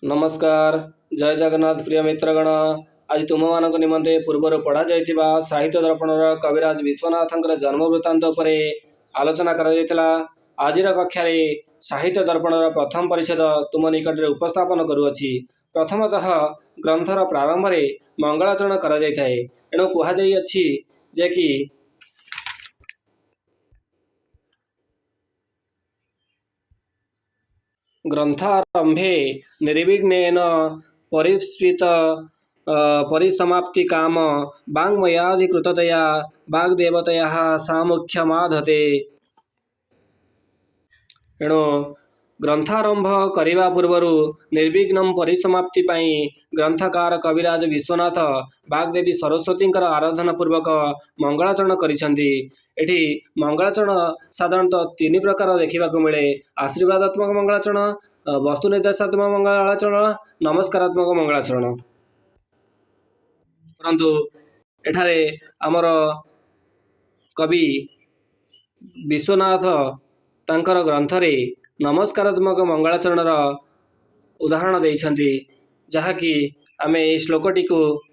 नमस्कार जय जगन्नाथ प्रिय मित्रगण। आज तुम मान निमंते पूर्वर पढ़ा जाइतिबा साहित्य दर्पणर कविराज विश्वनाथंकर जन्म वृत्तांत उपरे आलोचना करा जायतिला। आजिर कक्षा रे साहित्य दर्पणर प्रथम परिच्छेद तुम निकट रे उपस्थापन करूअछि। प्रथमतः ग्रंथर प्रारंभ रे मंगलाचरण करा जायथाय। एणु कुहा जाय अछि जे कि ग्रंथारंभे निर्विघ्नेन परिस्फीत परिसमाप्ति काम वाङ्मयाधिकृततया वाग्देवतयाः सामुख्यमाधते। एणु ग्रंथारंभ करिबा पूर्वरु निर्विघ्नम परिसमाप्ति पाई ग्रंथकार कविराज विश्वनाथ वाग्देवी सरस्वतींकर आराधना पूर्वक मंगलाचरण करिसंती। एठी मंगलाचरण साधारणतः तीन प्रकार देखा मिले। आशीर्वादात्मक मंगलाचरण, वस्तु निर्देशात्मक मंगलाचरण, नमस्कारात्मक मंगलाचरण। परंतु एठारे आमर कवि विश्वनाथ तांकर ग्रंथरे नमस्कारात्मक मंगलाचरणर उदाहरण देइछंती, जहाँकि आमे ए श्लोकटी को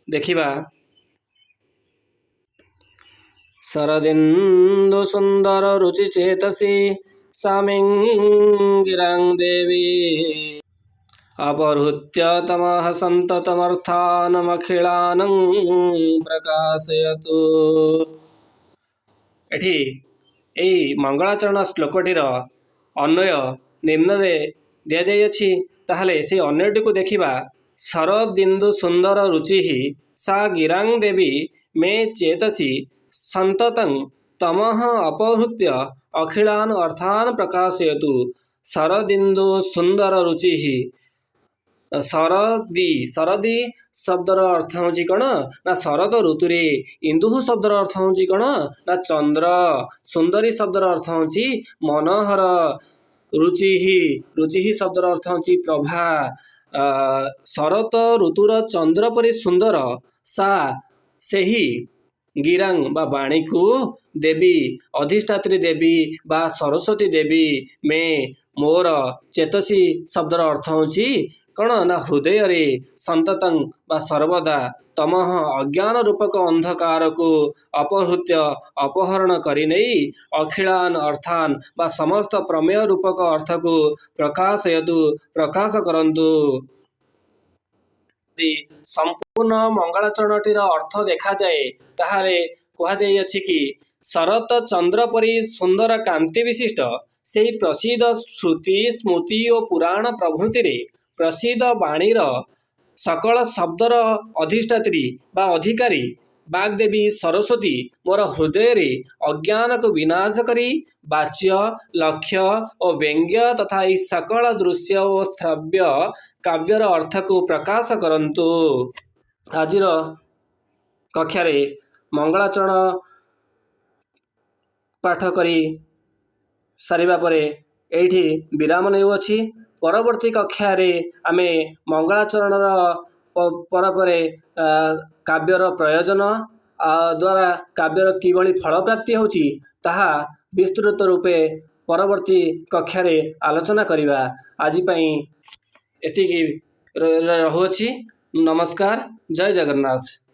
देखिबा। शरदिन्दु सुंदर रुचि चेतसी सामिं गिरां देवी अपहृत्य तमः सन्ततमर्थानमखिलानं प्रकाशयतु। एठी ए मंगलाचरण श्लोकटीर अन्वय निम्न रे दिया जाइछि। ताहले से अन्वयटी को देखिबा। शरदिन्दु सुंदर रुचि सा गिरां देवी मे चेतसी संततं तमः अपहृत्य अखिलान अर्थान प्रकाशयतु। शरदिन्दु सुंदर रुचि, शरदी शरदी शब्दर अर्थ होची कण ना शरद ऋतुरे, इंदु शब्दर अर्थ होची कण ना चंद्र, सुंदरी शब्दर अर्थ होची मनोहर, रुचि रुचि शब्दर अर्थ होची प्रभा। शरत ऋतुर चंद्र परि सुंदर सा सेही गिरांग बा बाणी को देवी, अधिष्ठात्री देवी बा सरस्वती देवी मे मोर, चेतसी शब्दर अर्थ होची कण ना हृदय रे, संततं बा सर्वदा, तमह अज्ञान रूपक अंधकार को अपहृत्य अपहरण करि नै, अखिलान अर्थान बा समस्त प्रमेय रूपक अर्थ को प्रकाशयतु प्रकाश करंतु। संपूर्ण मंगलाचरणटीर अर्थ देखा जाए ताहारे कहा जाय अछि कि शरत चंद्र परि सुंदर कांति विशिष्ट से प्रसिद्ध श्रुति स्मृति और पुराण प्रभृति रे प्रसिद्ध बाणीर सकल शब्दर अधिष्ठात्री बा अधिकारी वाग्देवी सरस्वती मोर हृदय रे अज्ञान को विनाश करी वाच्य लक्ष्य और व्यंग्य तथा इस सकल दृश्य और श्रव्य काव्यर अर्थ को प्रकाश करंतु। आजिर कक्षा रे मंगलाचरण पाठ करी सारिबा परे एठी विराम नेउछि। परवर्ती कक्षा रे आमे मंगलाचरणर परपरे काव्यर प्रयोजन द्वारा काव्यर किभଳି फल प्राप्ति होछि ताहा विस्तृत रूपे परवर्ती कक्षा रे आलोचना करिबा। आज पई एतिकी रहुछि। नमस्कार, जय जगन्नाथ।